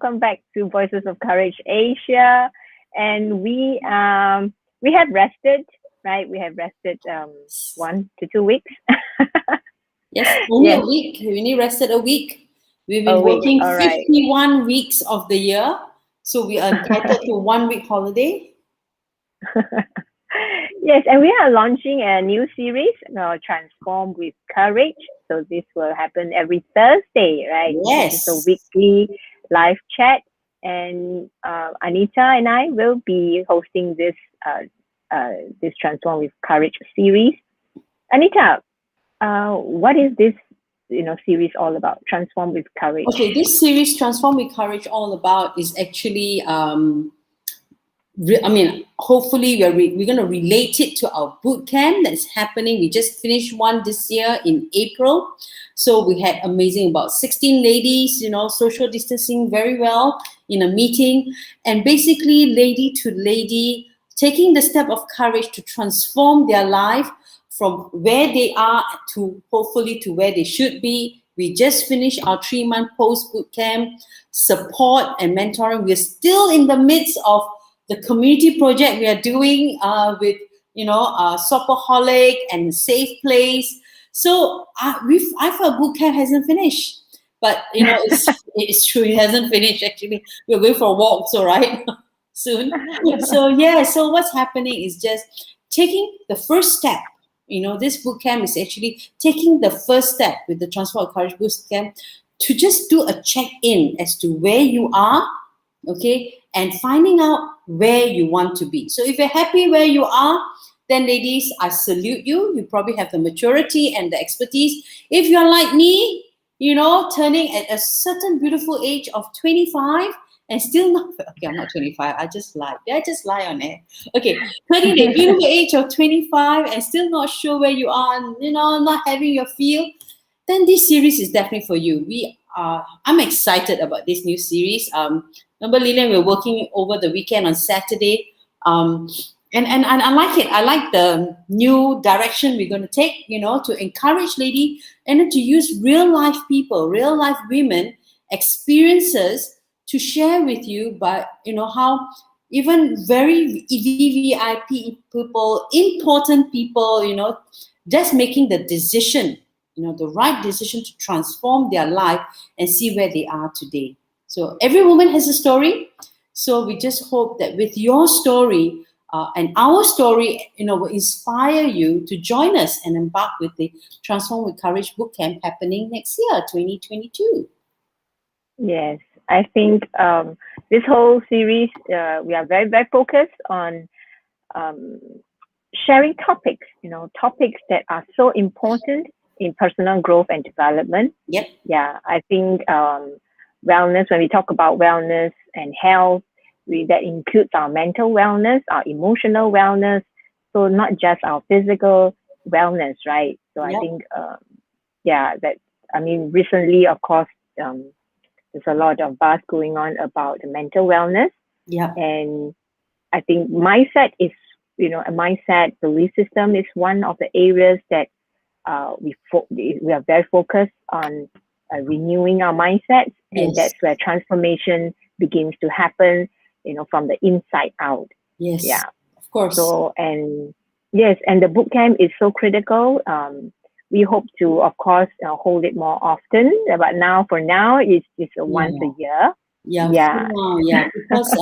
welcome back to Voices of Courage Asia. And we have rested, right? We have rested 1 to 2 weeks. Yes, only a Yes, week. We only rested a week. We've a been week. working All right. 51 weeks of the year, so we are entitled to 1 week holiday. Yes, and we are launching a new series, Transform with Courage. So this will happen every Thursday, right? This is a Yes. weekly live chat, and Anita and I will be hosting this Transform with Courage series. Anita, what is this series all about? Transform with Courage. Okay, this series, Transform with Courage, all about is actually hopefully we're going to relate it to our boot camp that's happening. We just finished one this year in April. So we had amazing about 16 ladies, social distancing very well in a meeting. And basically, lady to lady, taking the step of courage to transform their life from where they are to hopefully to where they should be. We just finished our 3-month post boot camp support and mentoring. We're still in the midst of the community project we are doing with Shopaholic and Safe Place. So I felt boot camp hasn't finished, but it's true, it hasn't finished. Actually, we're going for a walk, so right soon. So yeah, so what's happening is just taking the first step. This boot camp is actually taking the first step with the Transform with Courage boot camp to just do a check-in as to where you are, okay, and finding out where you want to be. So if you're happy where you are, then ladies, I salute you. You probably have the maturity and the expertise. If you're like me, turning at a certain beautiful age of 25 and still not, okay, I'm not 25, I just lied. Did I just lie on air? Okay, turning at a beautiful age of 25 and still not sure where you are, not having your feel, then this series is definitely for you. I'm excited about this new series. Remember, Lilian, we're working over the weekend on Saturday. And I like it. I like the new direction we're going to take, to encourage lady and then to use real life people, real life women experiences to share with you, but how even very VVIP people, important people, just making the decision, the right decision to transform their life and see where they are today. So every woman has a story. So we just hope that with your story and our story, will inspire you to join us and embark with the Transform with Courage Bootcamp happening next year, 2022. Yes, I think this whole series, we are very, very focused on sharing topics, topics that are so important in personal growth and development. Yep. Yeah, I think wellness, when we talk about wellness and health, that includes our mental wellness, our emotional wellness, so not just our physical wellness, right? So Yep. I think, recently, of course, there's a lot of buzz going on about the mental wellness. Yeah. And I think mindset is, a mindset belief system is one of the areas that we are very focused on renewing our mindsets, and Yes. that's where transformation begins to happen, from the inside out. Yes. Yeah. Of course. So, and yes, and the bootcamp is so critical. We hope to, of course, hold it more often, but for now, it's once a year. Yeah. Because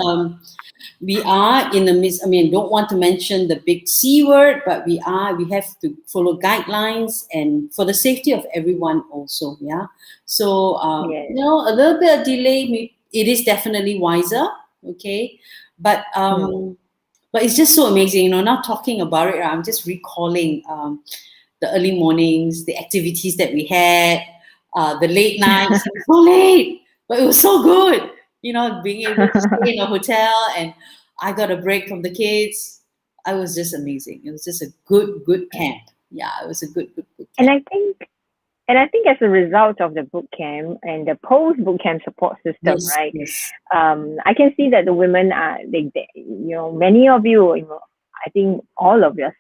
we are in the midst. Don't want to mention the big C word, but we have to follow guidelines and for the safety of everyone also. Yeah. So Yes. a little bit of delay. It is definitely wiser. Okay, but it's just so amazing. Now talking about it, I'm just recalling the early mornings, the activities that we had, the late nights. It was so late, but it was so good. Being able to stay in a hotel and I got a break from the kids. It was just amazing. It was just a good camp. Yeah, it was a good camp. And I think as a result of the boot camp and the post boot camp support system, Yes, right? yes. I can see that the women are, many of you, I think all of us,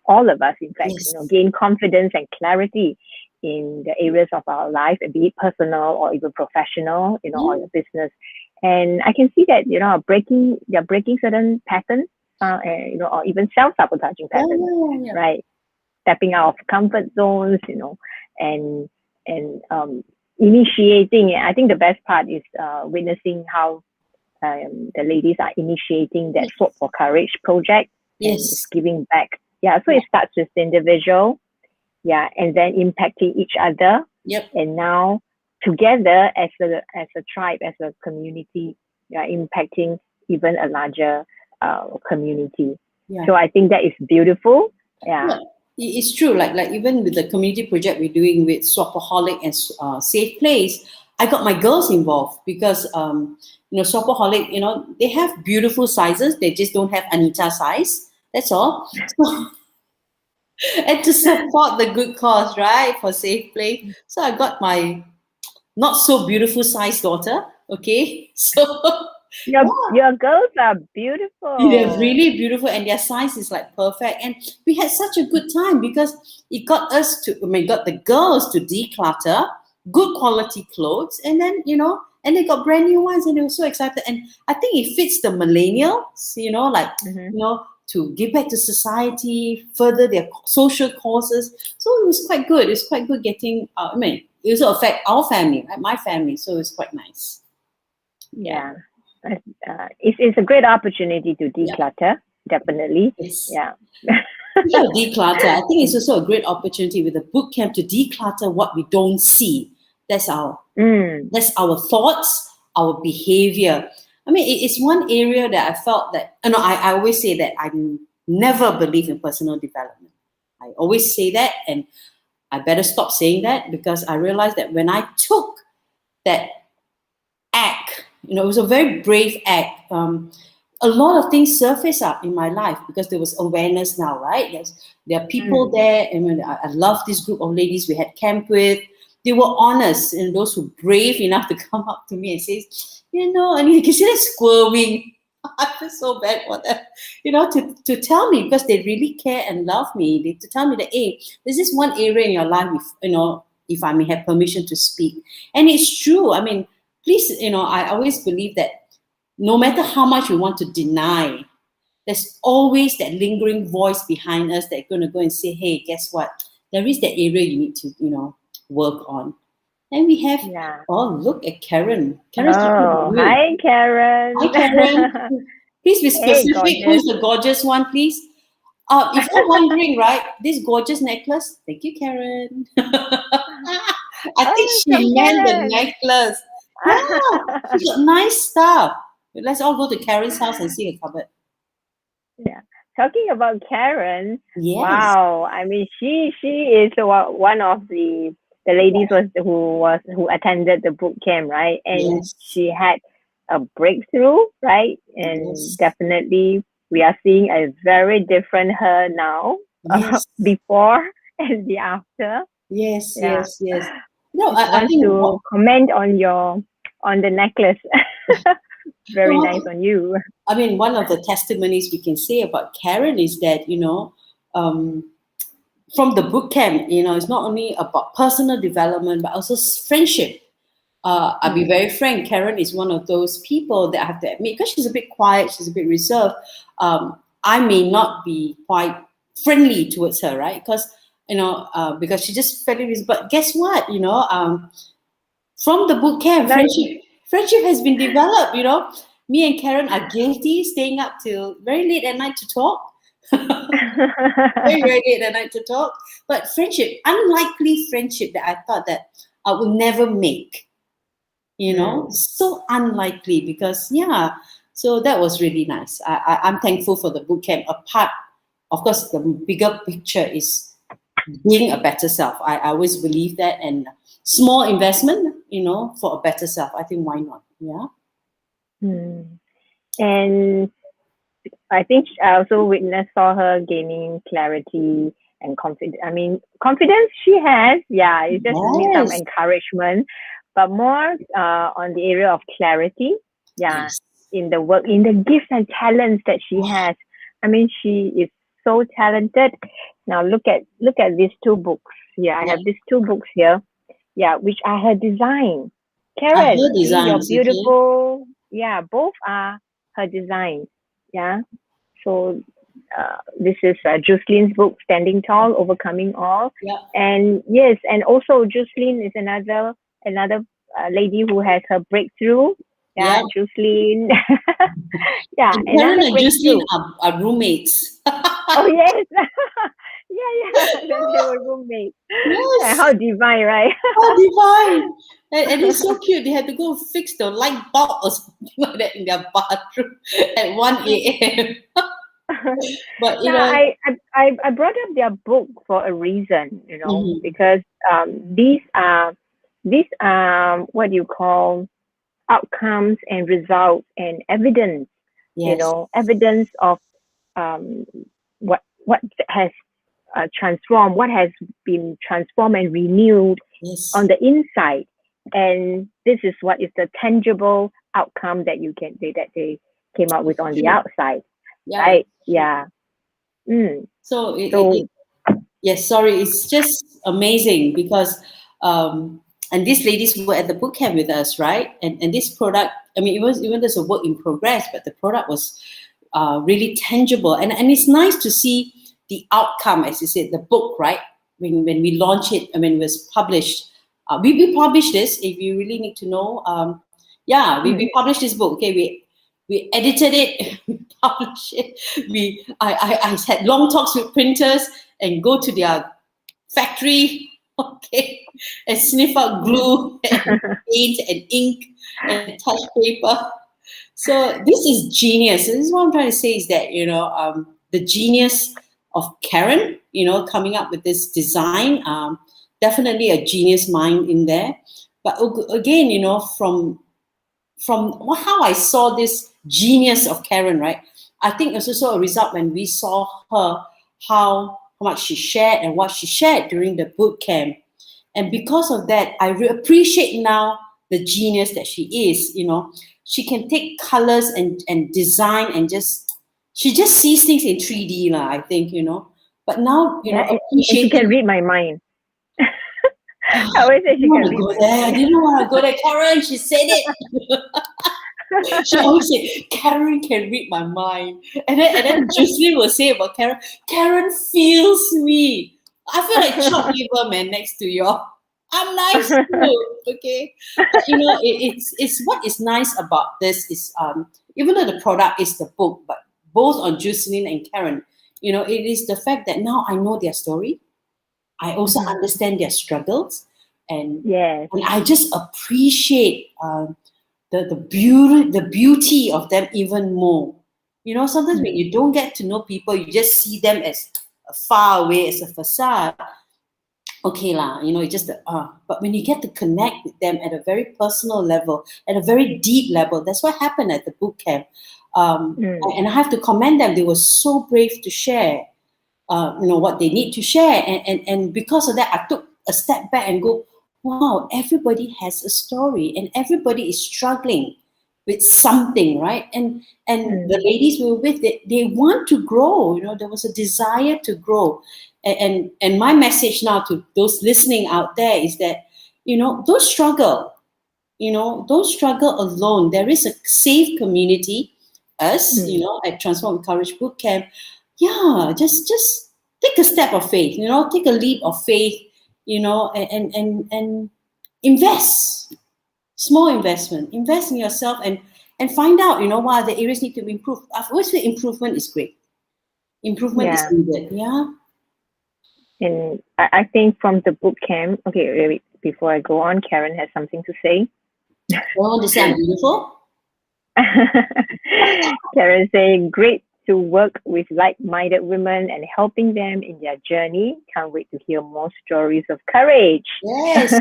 in fact, Yes. gain confidence and clarity in the areas of our life, be it personal or even professional, or your business. And I can see that, they're breaking certain patterns, or even self-sabotaging Yeah, patterns, yeah. right? Stepping out of comfort zones, and initiating. I think the best part is witnessing how the ladies are initiating that Sword for Courage project and is Yes. giving back. Yeah, so it starts with the individual, and then impacting each other, Yep. and now together as a tribe, as a community, impacting even a larger community. Yeah. So I think that is beautiful. Yeah, it's true. Like even with the community project we're doing with Swapaholic and Safe Place, I got my girls involved because Swapaholic, they have beautiful sizes. They just don't have Anita size. That's all. So, and to support the good cause, right, for Safe Place. So I got my not so beautiful size daughter. Okay, so Your yeah. your girls are They're beautiful. really beautiful and their size is like perfect. And we had such a good time because it got us to, got the girls to declutter, good quality clothes, and then, and they got brand new ones and they were so excited. And I think it fits the millennials, Mm-hmm. to give back to society, further their social causes. So it was quite good. It's quite good getting, it also affect our family, right? My family. So it's quite nice. Yeah. Yeah. It's a great opportunity to Yeah. declutter, definitely. Yes. Yeah. Yeah, declutter. I think it's also a great opportunity with a boot camp to declutter what we don't see. That's our Mm. that's our thoughts, our behavior. I mean, it's one area that I felt that I always say that I never believe in personal development. I always say that, and I better stop saying that because I realized that when I took that act, it was a very brave act. A lot of things surface up in my life because there was awareness now, right? There are people Mm. there. I love this group of ladies we had camp with. They were honest, and those who brave enough to come up to me and say, and you can see them squirming. I feel so bad for them, to tell me because they really care and love me. To tell me that, hey, there's this one area in your life, if I may have permission to speak. And it's true. I mean, please, I always believe that no matter how much we want to deny, there's always that lingering voice behind us that's going to go and say, hey, guess what? There is that area you need to, work on. And we have, Yeah. look at Karen. Karen's talking about Oh, you. hi, Karen. Hi, Karen. Please be Hey, specific. gorgeous. Who's the gorgeous one, please? If you're wondering, right, this gorgeous necklace, thank you, Karen. I think Oh, from she meant the Karen. necklace. Yeah, she got nice stuff. Let's all go to Karen's house and see her cupboard. Yeah. Talking about Karen, Yes. wow. I mean, she is one of the ladies who attended the boot camp, right? And Yes. she had a breakthrough, right? And Yes. definitely we are seeing a very different her now, Yes. before and the after. Yes. Yeah. Yes. Yes. No, Just I want think to comment on the necklace. Very nice no, on you. I mean, one of the testimonies we can say about Karen is that, um, from the boot camp, it's not only about personal development, but also friendship. I'll be Mm. very frank, Karen is one of those people that I have to admit, because she's a bit quiet, she's a bit reserved. I may not be quite friendly towards her, right? Because she just fairly reserved. But guess what? From the boot camp, Like, friendship has been developed. Me and Karen are guilty, staying up till very late at night to talk. Very, very late at night to talk. But friendship, unlikely friendship that I thought that I would never make. mm. So unlikely because so that was really nice. I'm thankful for the boot camp. Apart, of course, the bigger picture is being a better self. I always believe that, and small investment, for a better self. I think why not? Yeah. Mm. And I think I also saw her gaining clarity and confidence. I mean, confidence she has. Yeah, it just need some Yes. encouragement, but more on the area of clarity. Yeah, Yes. in the work, in the gifts and talents that she has. I mean, she is so talented. Now look at these two books. Yeah, I Yeah. have these two books here. Yeah, which I had designed. I Karen, heard see your designs. Okay. beautiful. yeah, both are her designs. Yeah. So this is Jocelyn's book, Standing Tall, Overcoming All. Yeah. And yes, and also Jocelyn is another lady who has her breakthrough. Yeah. Yeah, Jocelyn. Yeah, And Karen another and Justine breakthrough. are roommates. Oh yes. Yeah, yeah. Then they were roommates. Yes. How divine, right? Oh, divine. And it's so cute. They had to go fix the light bulb or something like that in their bathroom at 1 a.m. But, you Yeah, know, I brought up their book for a reason, mhm, because these are what you call outcomes and results and evidence, yes, evidence of um, what has transformed, what has been transformed and renewed on yes, the inside, and this is what is the tangible outcome that they came out with it's on the true. outside, Yeah, right? it's true. Yeah. Mm. So, So yes, sorry, it's just amazing because, and these ladies were at the boot camp with us, right? And this product, I mean, even there's a work in progress, but the product was really tangible, and it's nice to see the outcome, as you said, the book, right? When we launch it, I mean, it was published. We published this. If you really need to know, yeah, we published this book. Okay, we edited it, we published it. I had long talks with printers and go to their factory, okay, and sniff out glue and paint and ink and touch paper. So this is genius. This is what I'm trying to say is that, the genius of Karen, coming up with this design, definitely a genius mind in there. But again, from how I saw this genius of Karen, right? I think it's also a result when we saw her, how much she shared and what she shared during the boot camp. And because of that, I appreciate now the genius that she is. She can take colors and design and she just sees things in 3D, lah, I think, But now, yeah, and she can appreciating. read my mind. I I always say didn't she want can to read go my there. I mind. didn't want to go there. Karen, she said it. She always say, Karen can read my mind. And then Jocelyn will say about Karen, Karen feels me. I feel like chopped liver, man, next to you. I'm nice too, okay? But it's what is nice about this is even though the product is the book, but both on Jocelyn and Karen, it is the fact that now I know their story. I also Mhm. understand their struggles, and Yes. and I just appreciate the beauty of them even more. Sometimes when Mm. you don't get to know people, you just see them as far away as a facade. Okay lah, it's just but when you get to connect with them at a very personal level, at a very deep level, that's what happened at the boot camp. Mm. And I have to commend them. They were so brave to share what they need to share, and because of that, I took a step back and go, wow, everybody has a story and everybody is struggling with something, right? And the Mm. ladies we were with, they want to grow. There was a desire to grow. And my message now to those listening out there is that, don't struggle. Don't struggle alone. There is a safe community, us, Mm. at Transform Courage Bootcamp. Yeah, just take a step of faith, take a leap of faith, and invest. Small investment. Invest in yourself and find out, what the areas need to be improved. I've always said improvement is great. Improvement is Yeah. needed. Yeah. And I think from the boot camp, okay, wait, before I go on, Karen has something to say. Oh, they say I'm beautiful. Karen saying, great to work with like-minded women and helping them in their journey. Can't wait to hear more stories of courage. Yes.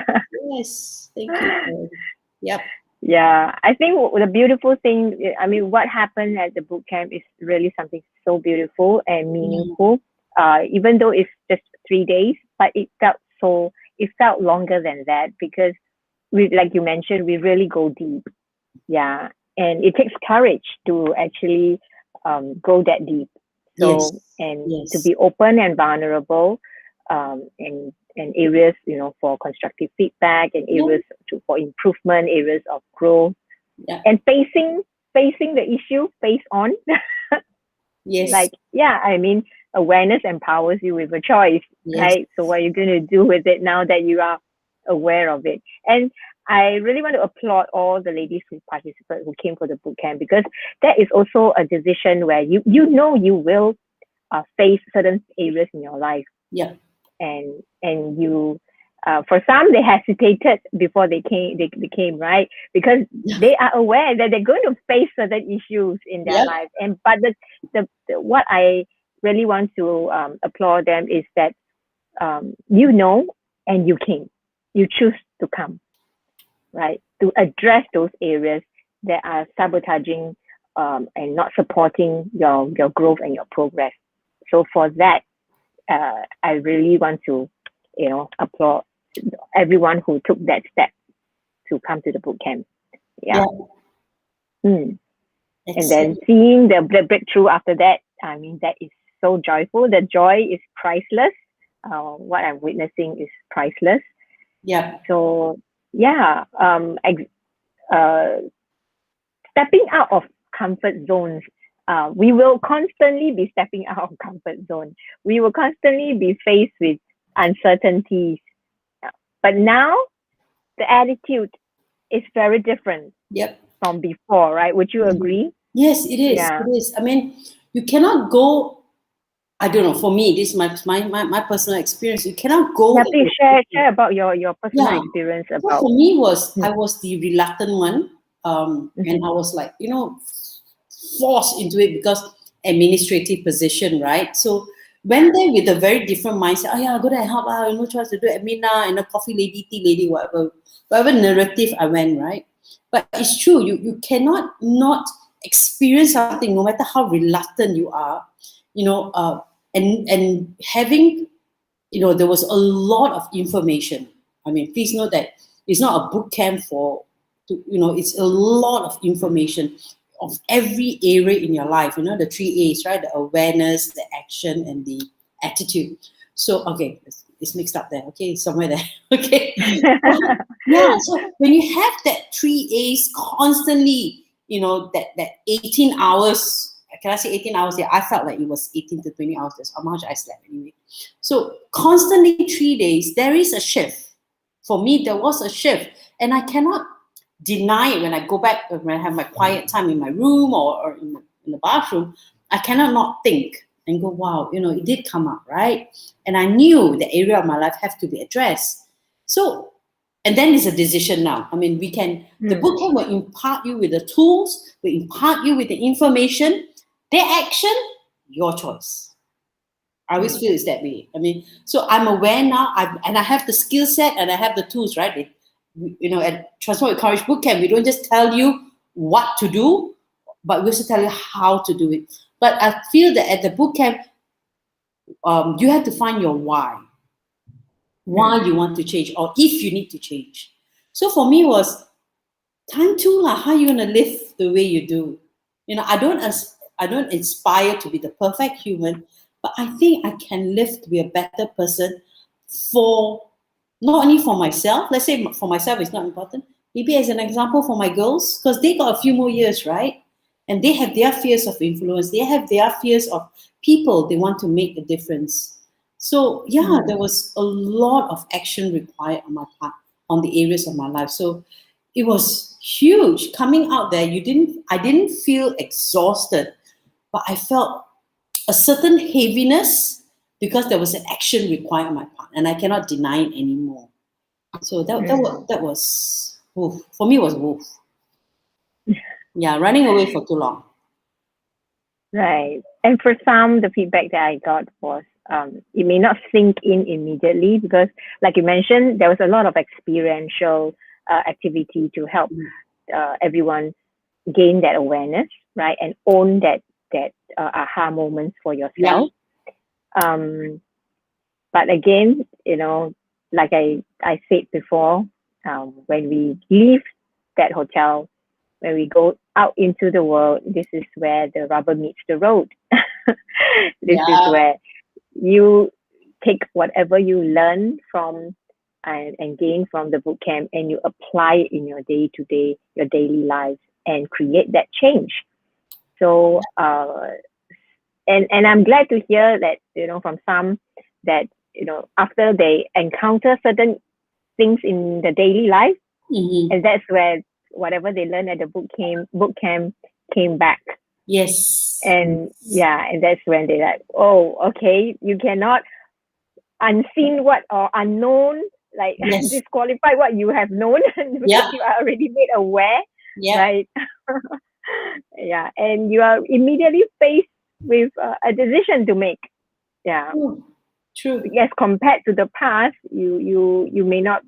Yes. Thank you. Yep. Yeah, I think the beautiful thing, I mean, what happened at the boot camp is really something so beautiful and Mm. meaningful. Even though it's just 3 days, but it felt longer than that because like you mentioned, we really go deep. Yeah, and it takes courage to actually go that deep. Yes. So, and to Yes. be open and vulnerable, and areas, for constructive feedback and Yeah. areas for improvement, areas of growth. Yeah. and facing the issue face on. Yes. Like, yeah, I mean, awareness empowers you with a choice, Yes. right? So what are you going to do with it now that you are aware of it? And I really want to applaud all the ladies who participated, who came for the boot camp, because that is also a decision where you know you will face certain areas in your life, Yeah. and you for some, they hesitated before they came, right? Because they are aware that they're going to face certain issues in their Yeah. life. And but the what I really want to applaud them is that you know, and you came, you choose to come, right, to address those areas that are sabotaging and not supporting your growth and your progress. So for that, I really want to, applaud everyone who took that step to come to the boot camp. Yeah. Mm. And then Excellent. seeing the breakthrough after that, I mean, that is so joyful. The joy is priceless. What I'm witnessing is priceless. Yeah. So, yeah, stepping out of comfort zones. We will constantly be stepping out of comfort zone. We will constantly be faced with uncertainties. But now the attitude is very different Yep. from before, right? Would you agree? Yes, it is. Yeah. It is. I mean, you cannot go. I don't know. For me, this is my personal experience. You cannot go. Yeah, please share about your personal Yeah. experience So about. for me, I was the reluctant one, and Mhm. I was like, forced into it because administrative position, right? So went there with a very different mindset. Oh yeah, go there and help. No choice to do admin now, and a coffee lady, tea lady, whatever narrative I went, right? But it's true. You cannot not experience something, no matter how reluctant you are. And having, there was a lot of information. I mean, please note that it's not a boot camp it's a lot of information of every area in your life, the 3 A's, right? The awareness, the action, and the attitude. So, okay, it's mixed up there, okay, somewhere there, okay. Yeah, so when you have that 3 A's constantly, that 18 hours, can I say 18 hours? Yeah, I felt like it was 18 to 20 hours. That's how much I slept anyway. So constantly 3 days, there is a shift. For me, there was a shift. And I cannot deny it when I go back, when I have my quiet time in my room or in the bathroom. I cannot not think and go, wow, it did come up, right? And I knew the area of my life have to be addressed. So, and then it's a decision now. I mean, the book camp will impart you with the tools, will impart you with the information, their action, your choice. I always feel it's that way. I mean, so I'm aware now, and I have the skill set and I have the tools, right? At Transform with Courage Bootcamp, we don't just tell you what to do, but we also tell you how to do it. But I feel that at the bootcamp, you have to find your why you want to change, or if you need to change. So for me, was time to how you gonna live the way you do. I don't inspire to be the perfect human, but I think I can live to be a better person for not only for myself. Let's say for myself it's not important. Maybe as an example for my girls, because they got a few more years, right? And they have their fears of influence. They have their fears of people they want to make a difference. So yeah, there was a lot of action required on my part on the areas of my life. So it was huge coming out there. I didn't feel exhausted, but I felt a certain heaviness because there was an action required on my part, and I cannot deny it anymore. So that was woof. For me, it was woof. Yeah, running away for too long. Right. And for some, the feedback that I got was it may not sink in immediately because, like you mentioned, there was a lot of experiential activity to help everyone gain that awareness, right, and own that aha moments for Yeah, yourself. Um, but again, like I said before, when we leave that hotel, when we go out into the world, this is where the rubber meets the road. This is yeah, where you take whatever you learn from and gain from the boot camp, and you apply it in your day-to-day, your daily life, and create that change. So and I'm glad to hear that, from some, that after they encounter certain things in the daily life, and that's where whatever they learned at the boot camp came back. Yes. And and that's when they like, oh, okay, you cannot unseen what or unknown, like disqualify what you have known because you are already made aware, right? Yeah, and you are immediately faced with a decision to make. Yeah, true. Yes, compared to the past, you may not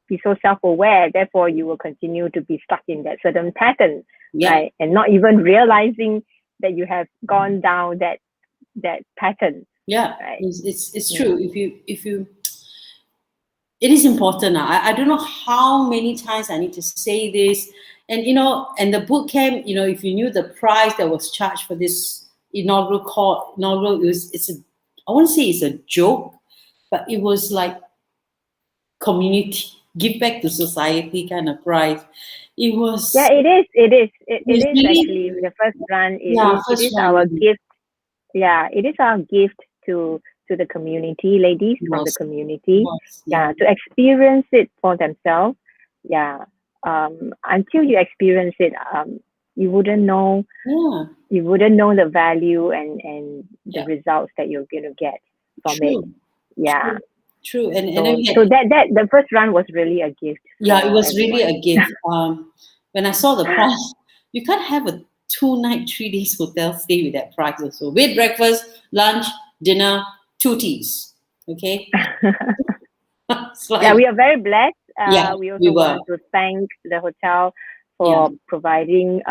be so self-aware. Therefore, you will continue to be stuck in that certain pattern, right? And not even realizing that you have gone down that pattern. Yeah, right? It's true. If you it is important. I don't know how many times I need to say this. And and the boot camp, if you knew the price that was charged for this inaugural, I won't say it's a joke, but it was like community, give back to society kind of price. It was. Yeah, it is. It is really, actually the first run. It is run. our gift. Yeah, it is our gift to the community, ladies from the community. To experience it for themselves. Yeah. Until you experience it, you wouldn't know. Yeah. You wouldn't know the value and the results that you're going to get from it. Yeah. True. And so that the first run was really a gift. Yeah, it was really a gift. When I saw the price, you can't have a 2-night, 3 days hotel stay with that price also. With breakfast, lunch, dinner, 2 teas. Okay. We are very blessed. We also want to thank the hotel for providing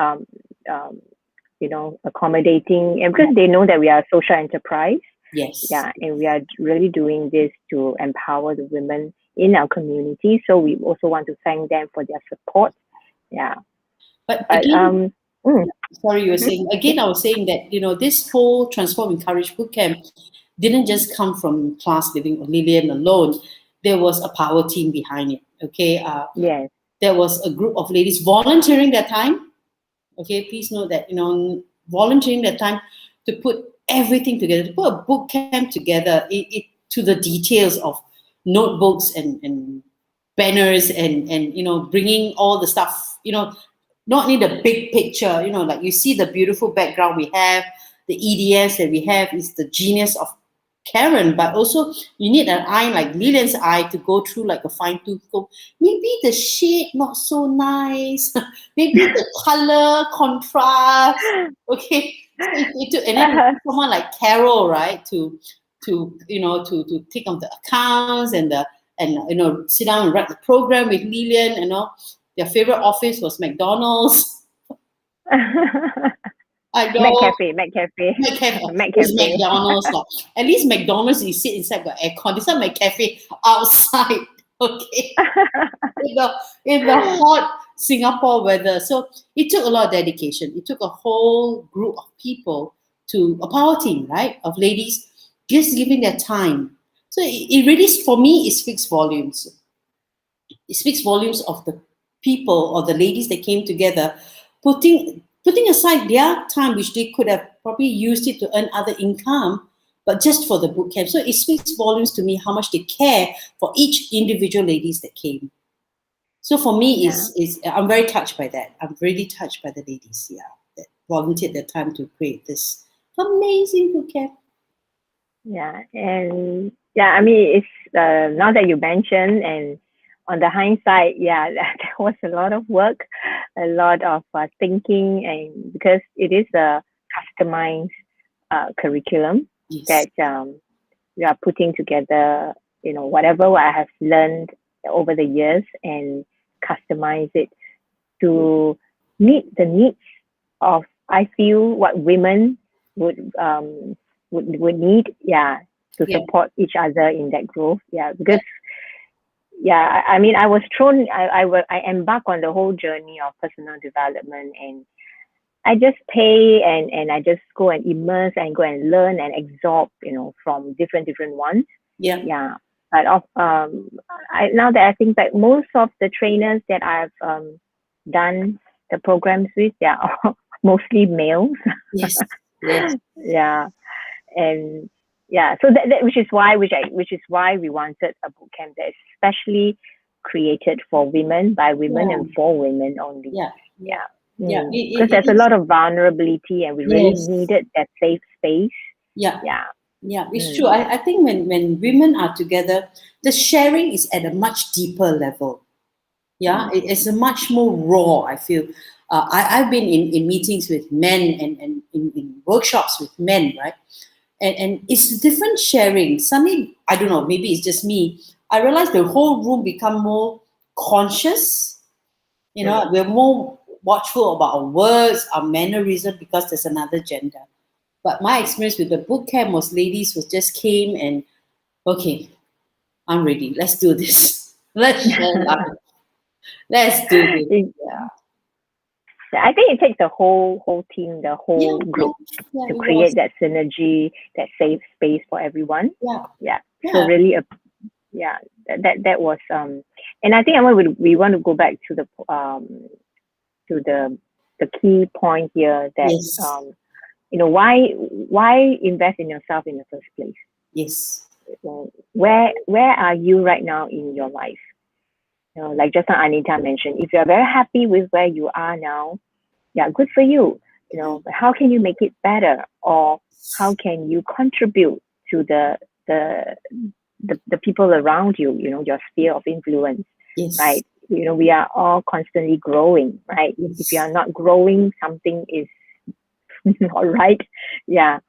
accommodating, and because they know that we are a social enterprise. Yes. Yeah, and we are really doing this to empower the women in our community. So we also want to thank them for their support. Yeah. But again, sorry, you were saying again. I was saying that this whole Transform and Courage Bootcamp didn't just come from class living or Lillian alone. There was a power team behind it. Okay. Yes. There was a group of ladies volunteering their time. Okay, please note that volunteering their time to put everything together, to put a boot camp together, it to the details of notebooks and banners and bringing all the stuff, not only the big picture, like you see the beautiful background we have, the EDS that we have is the genius of Karen, but also you need an eye like Lillian's eye to go through like a fine-tooth comb. Maybe the shade not so nice, maybe the color contrast. Okay, so and then someone like Carol, right, to take on the accounts and sit down and write the program with Lillian. Their favorite office was McDonald's. I know. McCafe. It's McDonald's. At least McDonald's, you sit inside the aircon. This one McCafe outside. Okay. in the hot Singapore weather. So it took a lot of dedication. It took a whole group of people to a power team, right? Of ladies just giving their time. So it really, for me, it speaks volumes. It speaks volumes of the people or the ladies that came together, putting aside their time, which they could have probably used it to earn other income, but just for the boot camp. So it speaks volumes to me how much they care for each individual ladies that came. So for me, I'm very touched by that. I'm really touched by the ladies, that volunteered their time to create this amazing boot camp. Yeah, and I mean, it's now that you mentioned, and on the hindsight, there was a lot of work, a lot of thinking, and because it is a customized curriculum that we are putting together, whatever I have learned over the years, and customize it to meet the needs of, I feel, what women would need, to support each other in that growth. Because I mean, I was thrown. I embarked on the whole journey of personal development, and I just pay and I just go and immerse and go and learn and absorb, from different ones. But now that I think back, most of the trainers that I've done the programs with, they are all mostly males. Yes. Yes. Yeah, and yeah, so that which is why we wanted a boot camp that is especially created for women, by women, Yeah. and for women only. Yeah. Yeah, Yeah. because there's a lot of vulnerability, and we really Yes. needed that safe space. Yeah. Yeah. Yeah, it's true. I think when women are together, the sharing is at a much deeper level. Yeah, it's a much more raw, I feel. I've been in meetings with men and in workshops with men, right? And it's a different sharing. Suddenly, I don't know, maybe it's just me. I realize the whole room become more conscious. We're more watchful about our words, our mannerism, because there's another gender. But my experience with the boot camp was ladies who just came and, okay, I'm ready. Let's do this. Let's share life. Let's do this. Yeah. I think it takes the whole team, the Yeah, whole yeah, group yeah, to it create was. that synergy, that safe space for everyone. Yeah, Yeah. So yeah, really, yeah, that was and I think we want to go back to the key point here, that yes, why invest in yourself in the first place. yes, Where are you right now in your life? Like just now Anita mentioned, if you're very happy with where you are now, yeah, good for you. But how can you make it better, or how can you contribute to the the people around you, your sphere of influence, yes, right? We are all constantly growing, right? If you yes. are not growing, something is not right. Yeah.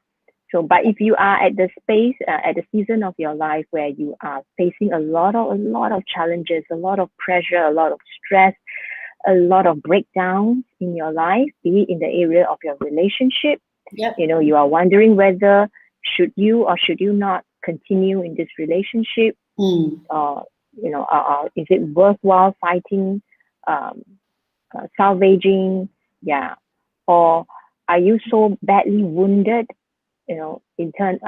So, but if you are at the space, at the season of your life where you are facing a lot of challenges, a lot of pressure, a lot of stress, a lot of breakdowns in your life, be it in the area of your relationship, Yep. you are wondering whether should you or should you not continue in this relationship, Mm. is it worthwhile fighting, um, salvaging, yeah, or are you so badly wounded, in turn,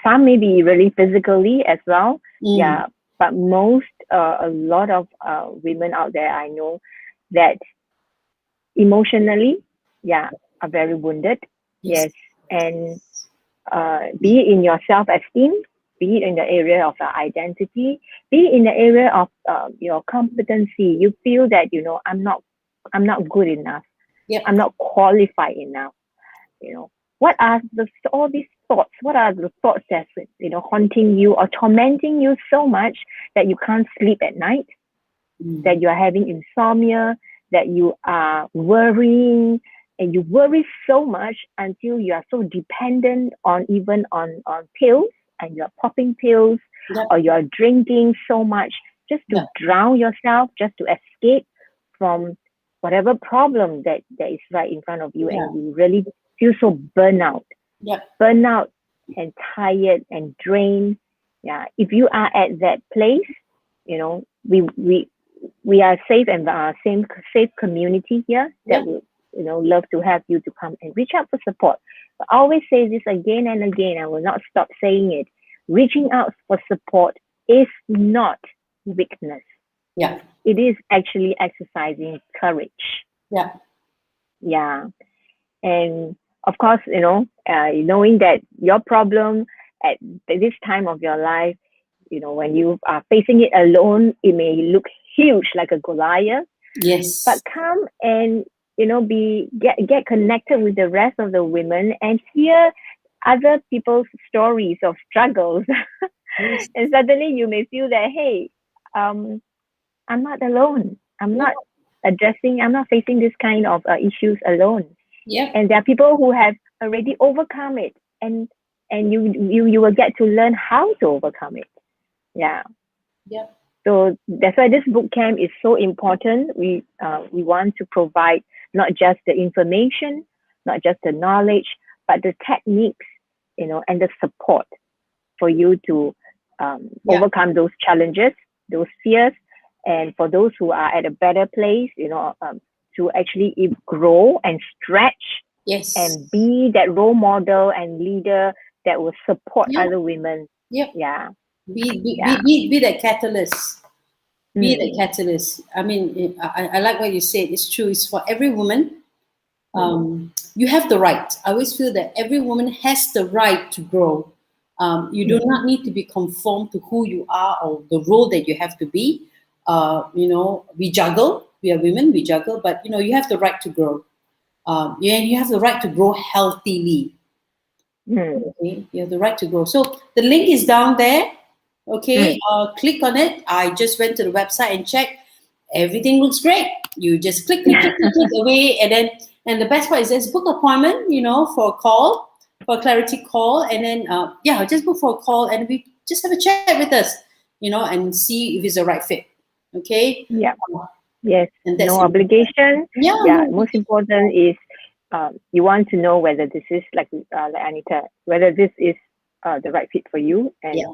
some may be really physically as well, Mm. yeah, but a lot of women out there I know that emotionally, yeah, are very wounded. Yes. Yes, and be it in your self-esteem, be it in the area of your identity, be it in the area of your competency. You feel that I'm not good enough. Yep. I'm not qualified enough. What are all these thoughts? What are the thoughts that's haunting you or tormenting you so much that you can't sleep at night? Mm. That you are having insomnia, that you are worrying, and you worry so much until you are so dependent on even on pills, and you're popping pills, Yep. or you're drinking so much just to Yep. drown yourself, just to escape from whatever problem that is right in front of you, Yeah. and you really feel so burnout Yep. and tired and drained. Yeah, if you are at that place, we are safe and same safe community here Yep. that would love to have you to come and reach out for support. But I always say this again and again. I will not stop saying it. Reaching out for support is not weakness. Yeah. It is actually exercising courage. Yeah. Yeah, and of course, knowing that your problem at this time of your life, when you are facing it alone, it may look huge like a Goliath, but Yes. come and get connected with the rest of the women and hear other people's stories of struggles. Yes. And suddenly you may feel that, hey, um I'm not alone. Yep. I'm not facing this kind of issues alone. Yep. And there are people who have already overcome it, and you will get to learn how to overcome it. Yeah. Yep. So that's why this boot camp is so important. We want to provide not just the information, not just the knowledge, but the techniques, and the support for you to Yeah. overcome those challenges, those fears, and for those who are at a better place, to actually grow and stretch Yes. and be that role model and leader that will support Yep. other women. Yep. Yeah. Yeah. Be that catalyst. Be that Mm. catalyst. I mean, I like what you said. It's true. It's for every woman. You have the right. I always feel that every woman has the right to grow. You do not need to be conformed to who you are or the role that you have to be. We juggle. We are women. We juggle, but you have the right to grow. And you have the right to grow healthily. Mm. Okay, you have the right to grow. So the link is down there. Okay, Mm. click on it. I just went to the website and checked. Everything looks great. You just click away, and the best part is just book appointment. For a call, for a clarity call, and then just book for a call, and we just have a chat with us. And see if it's the right fit. Okay, Yeah. Yes. and that's No important. obligation. Yeah, Yeah. no, Most important is you want to know whether this is like Anita, whether this is the right fit for you, yeah,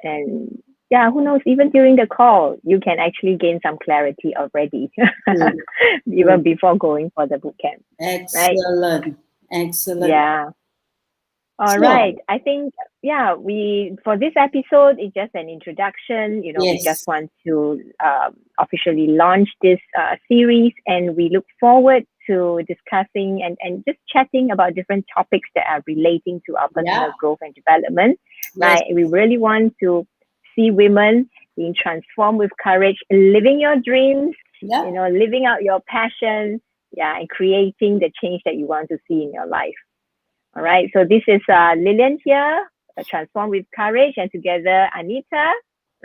and yeah, who knows? Even during the call, you can actually gain some clarity already, true, even true. before going for the boot camp, right? Excellent, excellent. Yeah. All right. So I think, yeah, we for this episode, it's just an introduction. We just yes, want to officially launch this series, and we look forward to discussing and just chatting about different topics that are relating to our yeah, personal growth and development. yes, Right? We really want to see women being transformed with courage, living your dreams, yeah. living out your passion, yeah, and creating the change that you want to see in your life. All right. So this is Lillian here, Transform with Courage, and together Anita.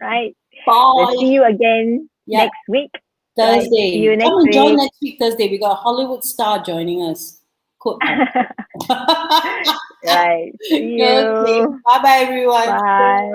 Right. We'll see Bye. you again Yeah, next week. Right. See Thursday. you Come next and join week. next week, Thursday. We got a Hollywood star joining us. Quote unquote. Right. See Okay. you. Bye bye, everyone. Bye.